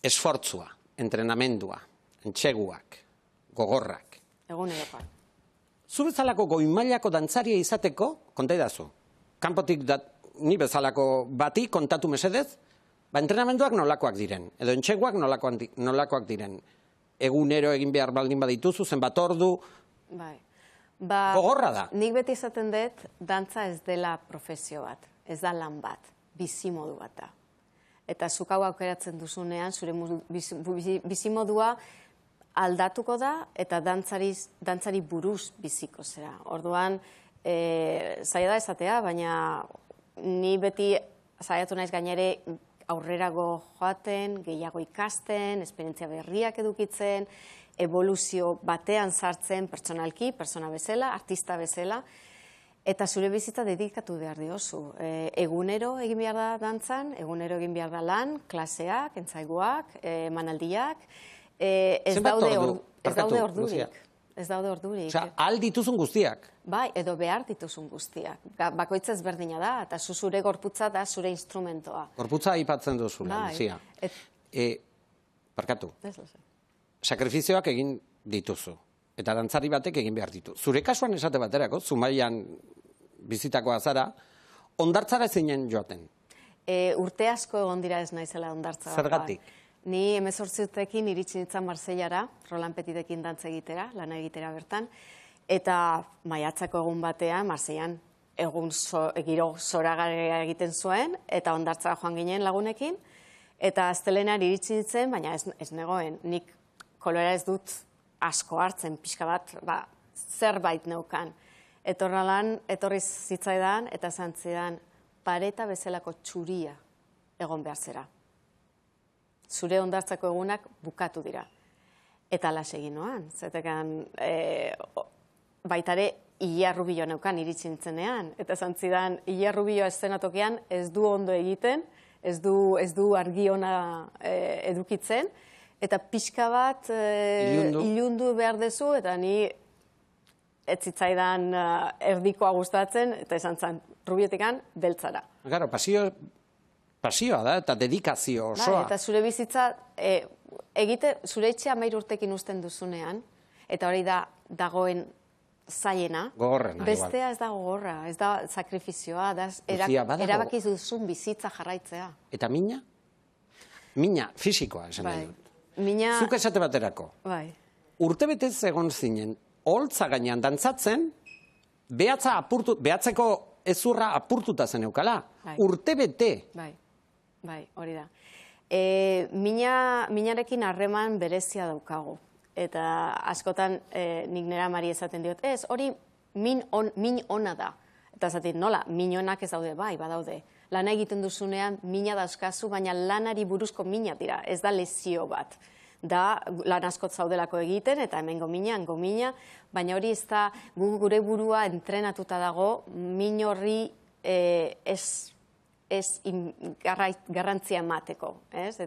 esfortzua, entrenamendua, entxeguak, gogorrak. Egunerokoak. Zu bezalako goi-mailako dantzaria izateko, konta idazu, kanpotik ni bezalako bati kontatu mesedez, entrenamenduak nolakoak diren, edo entxeguak nolakoak diren. Egunero egin behar baldin badituzu, zenbat ordu, gogorra da. Nik beti izaten dut, dantza ez dela profesio bat, ez da lan bat, bizimodu bat da. Eta zuk hau aukeratzen duzunean, zure bizimodua aldatuko da, eta dantzari buruz biziko zera. Orduan, zaila da esatea, baina ni beti saiatu naiz gainere aurrerago joaten, gehiago ikasten, esperientzia berriak edukitzen, evoluzio batean sartzen pertsonalki, pertsona bezala, artista bezala, eta zure bizitza dedikatu behar diozu. Egunero egin behar da dantzan, egunero egin behar da lan, klaseak, entzaiguak, manaldiak, ez daude ordurik. Ez daude ordurik. Osa, al dituzun guztiak? Bai, edo behar dituzun guztiak. Bakoitza ezberdina da, eta zure gorputza da zure instrumentoa. Gorputza aipatzen duzu, Lucia. Barkatu. Sakrifizioak egin dituzu. Eta dantzari batek egin behar ditu. Zure kasuan esate baterako, Zumaian bizitakoa zara, hondartzara zinen joaten. Urte asko egon dira ez naizela hondartza. Zergatik? Ni 18 urtekin iritsi nintzen Marsellara, Roland Petitekin dantza egitera, lana egitera bertan, eta maiatzako egun batean, Marsellan egun giro zoragarria egiten zuen, eta hondartzara joan ginen lagunekin, eta astelehenean iritsi nintzen, baina ez negoen, nik kolora ez dut asko hartzen, pixka bat, zerbait neukan. Etorri zitzaidan, eta zantzidan, pareta bezalako txuria egon behar zera. Zure hondartzako egunak bukatu dira. Eta las egin noan. Zetekan, baitare, Illa Rubio neukan iritsi nintzenean. Eta zantzidan, Illa Rubioa eszenatokean ez du ondo egiten, ez du argi ona edukitzen, eta pixka bat ilundu behar dezu, eta ni ez zitzaidan erdikoa gustatzen, eta esan zan, Rubiotikan beltzara. Garo, pasioa da, eta dedikazio osoa. Eta zure bizitza, zure etxea 13 urtekin uzten duzunean, eta hori da dagoen zaiena, gogorrena, bestea ez da gogorra, ez da sakrifizioa, erabaki duzun bizitza jarraitzea. Eta mina? Mina, fisikoa, esan nahi dut. Zuk esate baterako. Urtebetez egon zinen, holtza gainean dantzatzen, behatzeko ezurra apurtuta zen eukala. Urtebete. Bai, hori da. Minarekin harreman berezia daukagu. Eta askotan nik nera mari esaten diot, ez, hori min ona da. Eta esaten, nola, min onak ez daude, bai, badaude. Lana egiten duzunean mina dauzkazu, baina lanari buruzko mina dira, ez da lezio bat. Da, lan askot zaudelako egiten, eta hemen gomina, baina hori ez da, gure burua entrenatuta dago, min horri ez garrantzia emateko.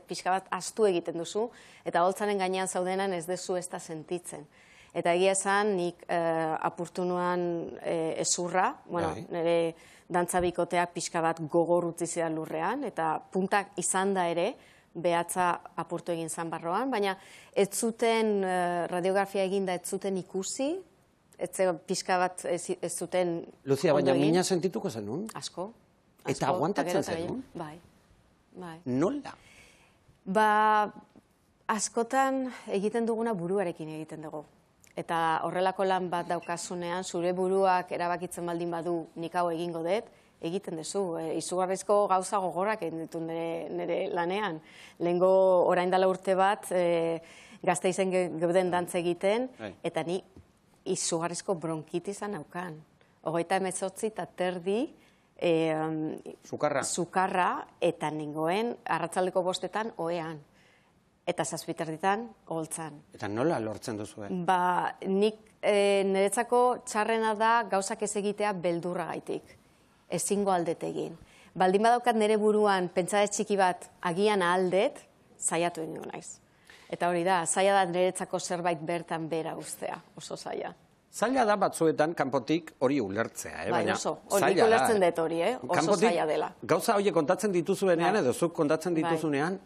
Pixka bat astu egiten duzu, eta holtzaren gainean zaudenan ez dezu ez da sentitzen. Eta egia esan, nik apurtu nuan ezurra, nire dantzabikoteak pixka bat gogor utzi zidan lurrean, eta puntak izan da ere, behatza apurtu egin zan barroan, baina ez zuten radiografia eginda ez zuten ikusi, pixka bat ez zuten... Lucia, baina mina sentituko zenun? Asko. Eta aguantatzen zenun? Bai. Nola? Askotan egiten duguna buruarekin egiten dugu. Eta horrelako lan bat daukasunean, zure buruak erabakitzen baldin badu nik hau egingo dut, egiten duzu. Izugarrizko gauza gogorrak egin ditu nire lanean. Lehengo orain dela urte bat, Gasteizen geuden dantza egiten, eta ni izugarrizko bronkitizan naukan. 38 eta terdi, sukarra, eta nengoen arratsaldeko 5 ohean. Eta 7 holtzan. Eta nola lortzen duzu? Nik niretzako txarrena da gauzak ez egitea beldurra gaitik. Ezingo aldet egin. Baldin badaukat nire buruan pentsade txiki bat agian aldet, saiatu ingo naiz. Eta hori da, zaila da niretzako zerbait bertan bera ustea, oso zaila. Zaila da batzuetan kanpotik hori ulertzea, Bai, oso. Nik ulertzen dut hori, oso zaila dela. Gauza horiek kontatzen dituzuenean, edo zuk kontatzen dituzunean,